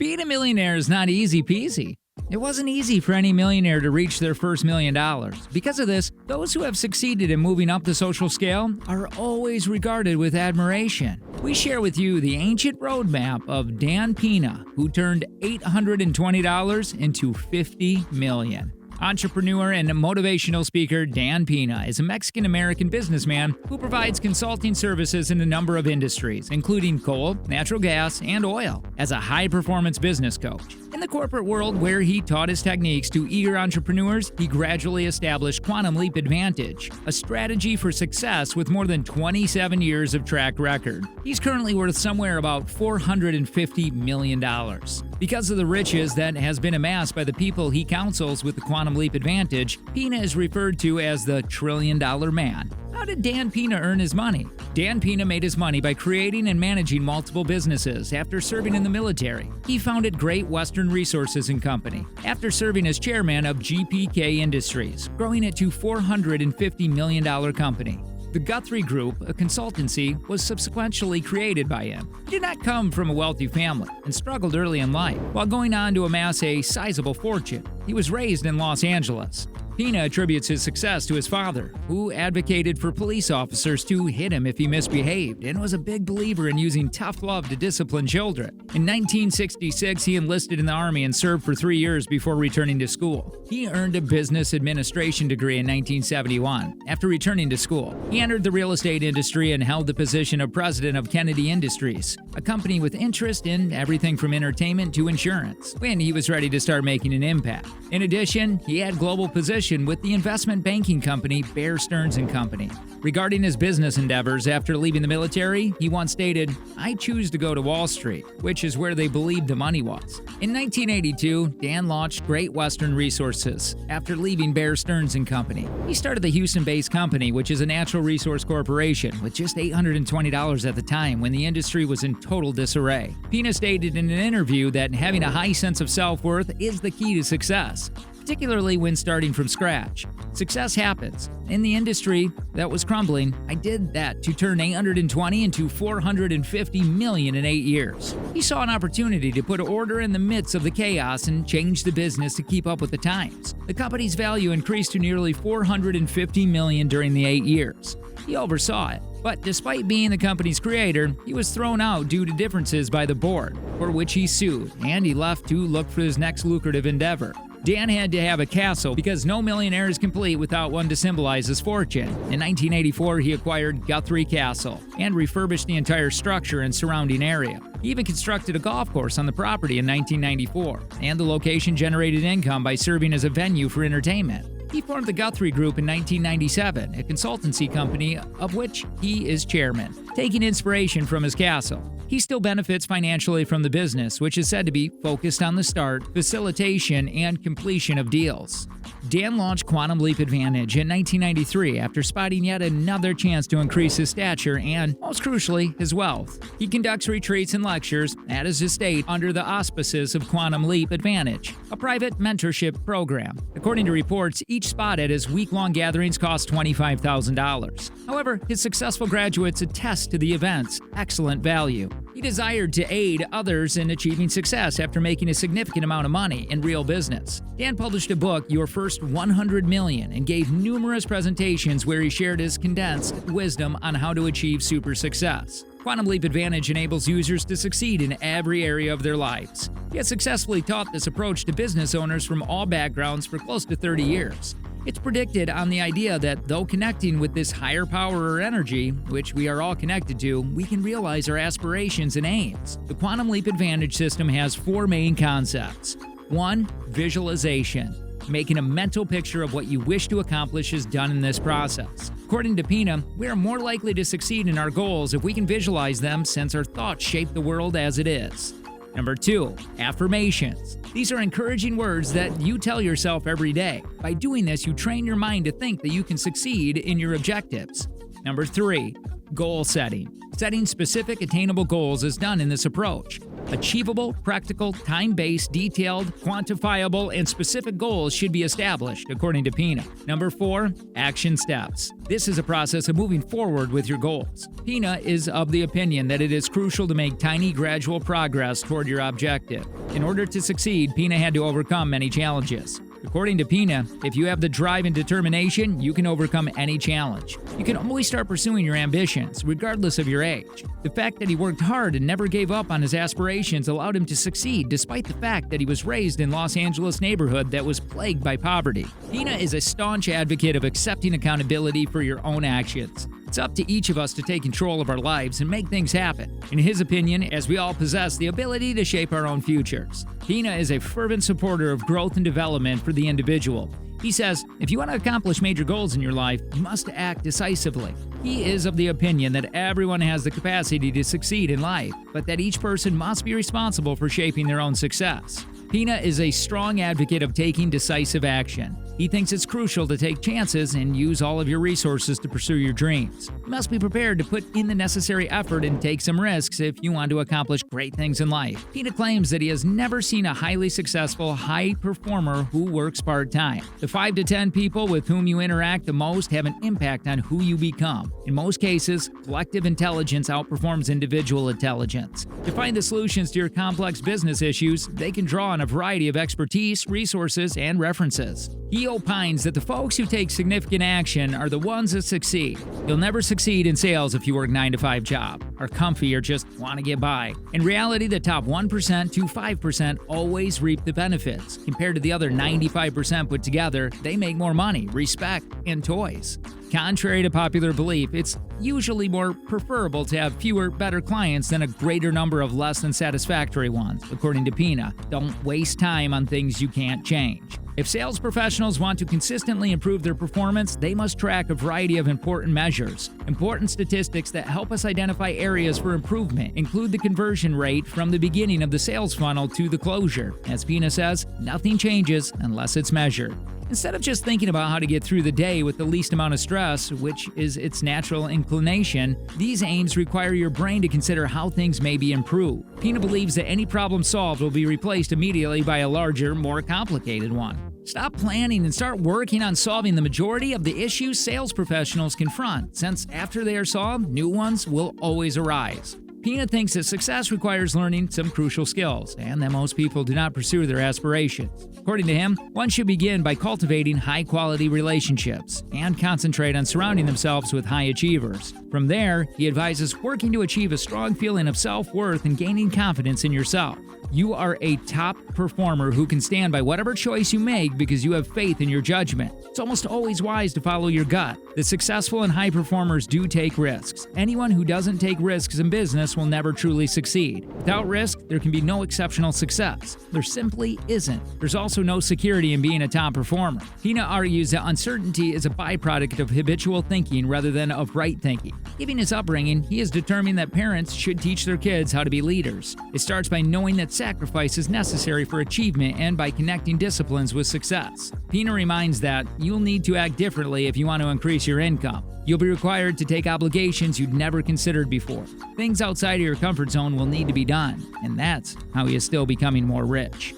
Being a millionaire is not easy peasy. It wasn't easy for any millionaire to reach their first $1 million. Because of this, those who have succeeded in moving up the social scale are always regarded with admiration. We share with you the ancient roadmap of Dan Pena, who turned $820 into $50 million. Entrepreneur and motivational speaker Dan Pena is a Mexican-American businessman who provides consulting services in a number of industries, including coal, natural gas, and oil. As a high-performance business coach, in the corporate world where he taught his techniques to eager entrepreneurs, he gradually established Quantum Leap Advantage, a strategy for success with more than 27 years of track record. He's currently worth somewhere about $450 million. Because of the riches that has been amassed by the people he counsels with the Quantum Leap Advantage, Pena is referred to as the $1 trillion man. How did Dan Pena earn his money? Dan Pena made his money by creating and managing multiple businesses after serving in the military. He founded Great Western Resources and Company after serving as chairman of GPK Industries, growing it to $450 million company. The Guthrie Group, a consultancy, was subsequently created by him. He did not come from a wealthy family and struggled early in life, while going on to amass a sizable fortune. He was raised in Los Angeles. Pena attributes his success to his father, who advocated for police officers to hit him if he misbehaved and was a big believer in using tough love to discipline children. In 1966, he enlisted in the Army and served for 3 years before returning to school. He earned a business administration degree in 1971. After returning to school, he entered the real estate industry and held the position of president of Kennedy Industries, a company with interest in everything from entertainment to insurance, when he was ready to start making an impact. In addition, he had global positions with the investment banking company Bear Stearns & Company. Regarding his business endeavors after leaving the military, he once stated, "I choose to go to Wall Street, which is where they believed the money was." In 1982, Dan launched Great Western Resources after leaving Bear Stearns & Company. He started the Houston-based company, which is a natural resource corporation, with just $820 at the time when the industry was in total disarray. Pena stated in an interview that having a high sense of self-worth is the key to success, particularly when starting from scratch. Success happens. In the industry that was crumbling, I did that to turn 820 into 450 million in 8 years. He saw an opportunity to put order in the midst of the chaos and change the business to keep up with the times. The company's value increased to nearly 450 million during the 8 years. He oversaw it. But despite being the company's creator, he was thrown out due to differences by the board, for which he sued, and he left to look for his next lucrative endeavor. Dan had to have a castle because no millionaire is complete without one to symbolize his fortune. In 1984, he acquired Guthrie Castle and refurbished the entire structure and surrounding area. He even constructed a golf course on the property in 1994, and the location generated income by serving as a venue for entertainment. He formed the Guthrie Group in 1997, a consultancy company of which he is chairman. Taking inspiration from his castle, he still benefits financially from the business, which is said to be focused on the start, facilitation, and completion of deals. Dan launched Quantum Leap Advantage in 1993 after spotting yet another chance to increase his stature and, most crucially, his wealth. He conducts retreats and lectures at his estate under the auspices of Quantum Leap Advantage, a private mentorship program. According to reports, each spot at his week-long gatherings costs $25,000. However, his successful graduates attest to the event's excellent value. He desired to aid others in achieving success after making a significant amount of money in real business. Dan published a book, Your First 100 Million, and gave numerous presentations where he shared his condensed wisdom on how to achieve super success. Quantum Leap Advantage enables users to succeed in every area of their lives. He has successfully taught this approach to business owners from all backgrounds for close to 30 years. It's predicted on the idea that though connecting with this higher power or energy, which we are all connected to, we can realize our aspirations and aims. The Quantum Leap Advantage system has 4 main concepts. 1. Visualization. Making a mental picture of what you wish to accomplish is done in this process. According to Pena, we are more likely to succeed in our goals if we can visualize them, since our thoughts shape the world as it is. Number 2, affirmations. These are encouraging words that you tell yourself every day. By doing this, you train your mind to think that you can succeed in your objectives. Number 3, goal setting. Setting specific, attainable goals is done in this approach. Achievable, practical, time-based, detailed, quantifiable, and specific goals should be established, according to Pena. Number 4, action steps. This is a process of moving forward with your goals. Pena is of the opinion that it is crucial to make tiny, gradual progress toward your objective. In order to succeed, Pena had to overcome many challenges. According to Pena, if you have the drive and determination, you can overcome any challenge. You can always start pursuing your ambitions, regardless of your age. The fact that he worked hard and never gave up on his aspirations allowed him to succeed despite the fact that he was raised in Los Angeles neighborhood that was plagued by poverty. Pena is a staunch advocate of accepting accountability for your own actions. It's up to each of us to take control of our lives and make things happen. In his opinion, as we all possess the ability to shape our own futures. Pena is a fervent supporter of growth and development for the individual. He says, if you want to accomplish major goals in your life, you must act decisively. He is of the opinion that everyone has the capacity to succeed in life, but that each person must be responsible for shaping their own success. Pena is a strong advocate of taking decisive action. He thinks it's crucial to take chances and use all of your resources to pursue your dreams. You must be prepared to put in the necessary effort and take some risks if you want to accomplish great things in life. Pena claims that he has never seen a highly successful, high performer who works part-time. The 5 to 10 people with whom you interact the most have an impact on who you become. In most cases, collective intelligence outperforms individual intelligence. To find the solutions to your complex business issues, they can draw on a variety of expertise, resources, and references. He opines that the folks who take significant action are the ones that succeed. You'll never succeed in sales if you work 9-to-5 job, are comfy, or just want to get by. In reality, the top 1% to 5% always reap the benefits. Compared to the other 95% put together, they make more money, respect, and toys. Contrary to popular belief, it's usually more preferable to have fewer, better clients than a greater number of less than satisfactory ones, according to Pena. Don't waste time on things you can't change. If sales professionals want to consistently improve their performance, they must track a variety of important measures. Important statistics that help us identify areas for improvement include the conversion rate from the beginning of the sales funnel to the closure. As Pena says, nothing changes unless it's measured. Instead of just thinking about how to get through the day with the least amount of stress, which is its natural inclination, these aims require your brain to consider how things may be improved. Pena believes that any problem solved will be replaced immediately by a larger, more complicated one. Stop planning and start working on solving the majority of the issues sales professionals confront, since after they are solved, new ones will always arise. Pena thinks that success requires learning some crucial skills, and that most people do not pursue their aspirations. According to him, one should begin by cultivating high-quality relationships and concentrate on surrounding themselves with high achievers. From there, he advises working to achieve a strong feeling of self-worth and gaining confidence in yourself. You are a top performer who can stand by whatever choice you make because you have faith in your judgment. It's almost always wise to follow your gut. The successful and high performers do take risks. Anyone who doesn't take risks in business will never truly succeed. Without risk, there can be no exceptional success. There simply isn't. There's also no security in being a top performer. Pena argues that uncertainty is a byproduct of habitual thinking rather than of right thinking. Given his upbringing, he is determined that parents should teach their kids how to be leaders. It starts by knowing that sacrifice is necessary for achievement and by connecting disciplines with success. Pena reminds that you'll need to act differently if you want to increase your income. You'll be required to take obligations you'd never considered before. Things outside of your comfort zone will need to be done, and that's how he is still becoming more rich.